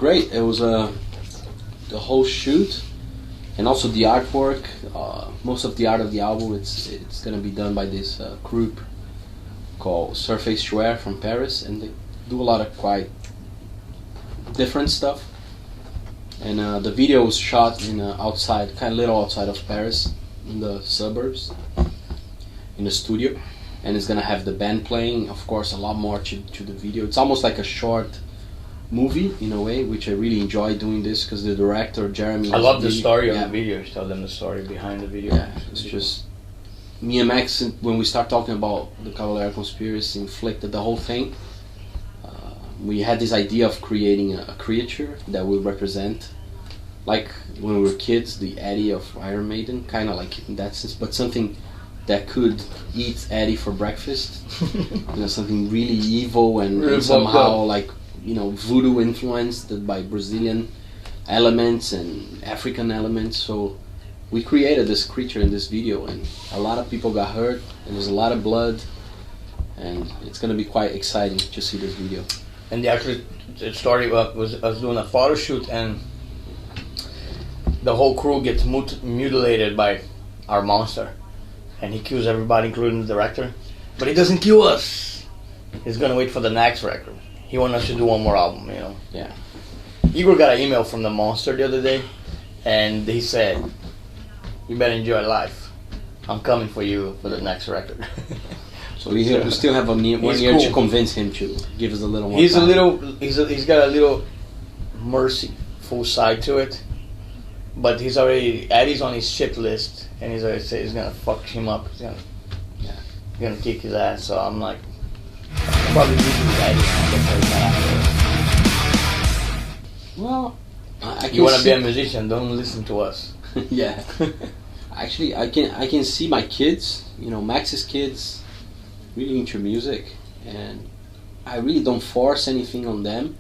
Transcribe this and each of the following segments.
great. It was the whole shoot, and also the artwork. Most of the art of the album, it's gonna be done by this group called Surface Jouer from Paris, and they do a lot of quite different stuff. And the video was shot in outside, kind of little outside of Paris, in the suburbs, in the studio. And it's gonna have the band playing, of course, a lot more to the video. It's almost like a short movie in a way, which I really enjoy doing this because the director Jeremy. I love the story of the video. Tell them the story behind the video. Yeah, it's just me and Max, when we start talking about the Cavalera conspiracy, inflicted the whole thing. We had this idea of creating a creature that would represent, like when we were kids, the Eddie of Iron Maiden, kind of like in that sense, but something that could eat Eddie for breakfast. Something really evil and somehow like, voodoo influenced by Brazilian elements and African elements. So we created this creature in this video, and a lot of people got hurt, and there's a lot of blood, and it's gonna be quite exciting to see this video. And the story was I was doing a photo shoot, and the whole crew gets mutilated by our monster. And he kills everybody, including the director. But he doesn't kill us. He's gonna wait for the next record. He wants us to do one more album, Yeah. Igor got an email from the monster the other day, and he said, "You better enjoy life. I'm coming for you for the next record." So we still have 1 year to convince him to give us a little more He's time. He's got a little merciful side to it. But Eddie's on his shit list, and he's already said he's gonna fuck him up. He's gonna kick his ass. So I'm like, probably losing Eddie. Well, you wanna be a musician? Don't listen to us. Yeah. Actually, I can see my kids, Max's kids, really into music, and I really don't force anything on them.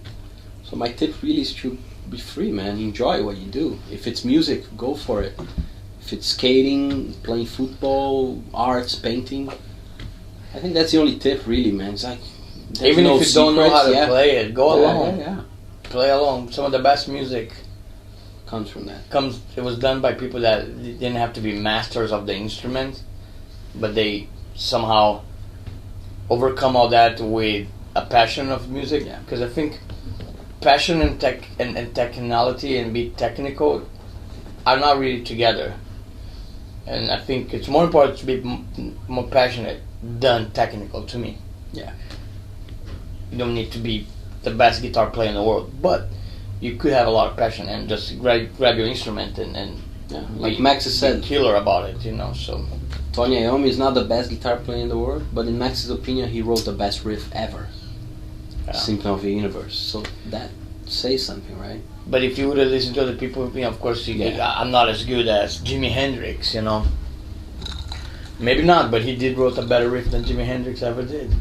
So my tip really is to be free, man. Enjoy what you do. If it's music, go for it. If it's skating, playing football, arts, painting, I think that's the only tip, really, man. It's like, even if you don't know how to play it, go along. Yeah. Play along. Some of the best music comes from that. It was done by people that didn't have to be masters of the instrument, but they somehow overcome all that with a passion of music. Yeah. Because I think passion and technicality and be technical are not really together. And I think it's more important to be more passionate than technical to me. Yeah. You don't need to be the best guitar player in the world, but you could have a lot of passion and just grab your instrument and like Max has said, killer about it, so. Tony Iommi is not the best guitar player in the world, but in Max's opinion, he wrote the best riff ever. Yeah. Symphony of the Universe. So that says something, right? But if you would have listened to other people, of course, I'm not as good as Jimi Hendrix, Maybe not, but he did wrote a better riff than Jimi Hendrix ever did,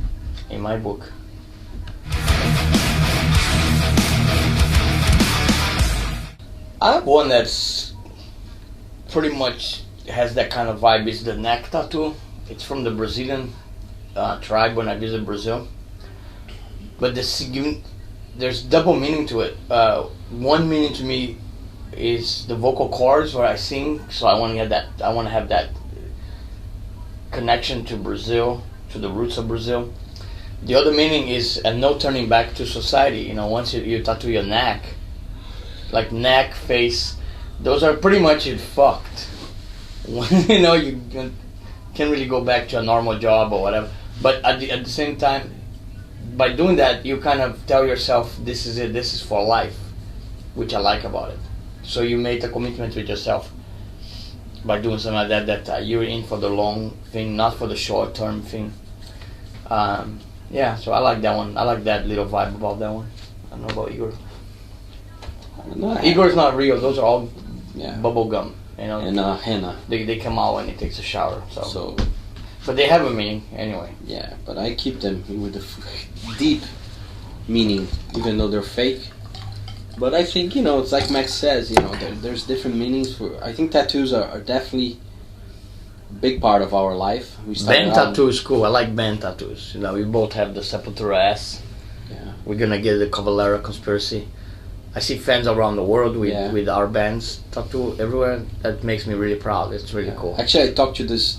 in my book. I have one that's pretty much has that kind of vibe. It's the neck tattoo. It's from the Brazilian tribe when I visit Brazil. But there's double meaning to it. One meaning to me is the vocal cords where I sing, so I want to have that connection to Brazil, to the roots of Brazil. The other meaning is a no turning back to society. Once you tattoo your neck, like neck, face, those are pretty much fucked. You can't really go back to a normal job or whatever. But at the same time, by doing that, you kind of tell yourself, this is it, this is for life, which I like about it. So you made a commitment with yourself by doing something like that you're in for the long thing, not for the short term thing. So I like that one. I like that little vibe about that one. I don't know about Igor. Igor's not real. Those are all bubble gum. And henna. They come out when he takes a shower. So. But they have a meaning anyway. Yeah, but I keep them with a deep meaning, even though they're fake. But I think, it's like Max says, there's different meanings for. I think tattoos are definitely a big part of our life. Band tattoo is cool. I like band tattoos. We both have the Sepultura S. Yeah. We're gonna get the Cavalera conspiracy. I see fans around the world with Yeah. with our bands tattoo everywhere. That makes me really proud. It's really cool. Actually, I talked to this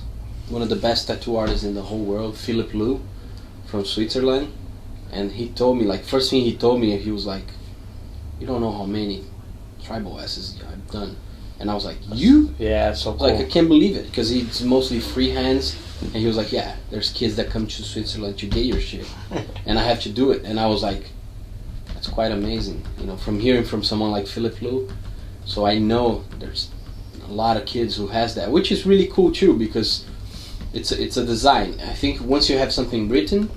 one of the best tattoo artists in the whole world, Philip Lou, from Switzerland, and he told me, like, first thing he told me, he was like, "You don't know how many tribal S's I've done," and I was like, "You?" Yeah, it's so I was cool. like, I can't believe it, because he's mostly free hands, and he was like, "Yeah, there's kids that come to Switzerland to get your shit, and I have to do it," and I was like, "That's quite amazing," you know, from hearing from someone like Philip Lou. So I know there's a lot of kids who has that, which is really cool too, because it's a design. I think once you have something written,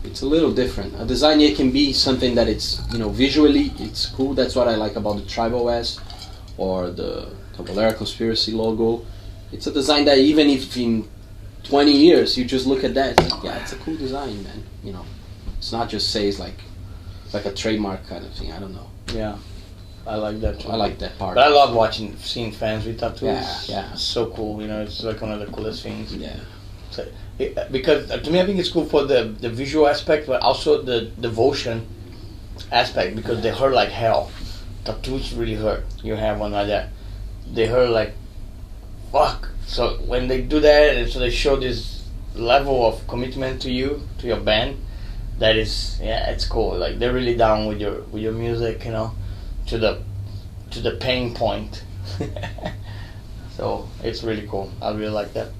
it's a little different. A design, it can be something that it's, you know, visually it's cool. That's what I like about the Tribal S or the Cavalera Conspiracy logo. It's a design that even if in 20 years you just look at that, it's like, yeah, it's a cool design, man. You know, it's not just says like a trademark kind of thing. I don't know. Yeah, I like that too. I like that part. But I love seeing fans with tattoos. Yeah. It's so cool. You know, it's like one of the coolest things. Yeah. So, because to me, I think it's cool for the visual aspect, but also the devotion aspect, because they hurt like hell. Tattoos really hurt. You have one like that. They hurt like fuck. So when they do that, and so they show this level of commitment to you, to your band, that is, yeah, it's cool. Like they're really down with your music, you know, to the pain point. So it's really cool. I really like that.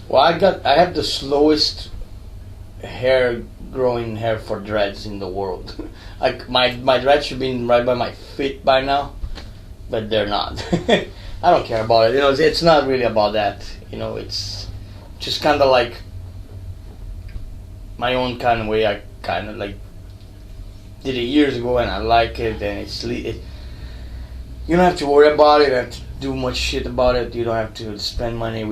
Well, I have the slowest growing hair for dreads in the world. Like my dreads should be right by my feet by now, but they're not. I don't care about it. You know, it's not really about that. You know, it's just kind of like my own kind of way. I kind of like did it years ago, and I like it. And you don't have to worry about it. You don't have to do much shit about it. You don't have to spend money.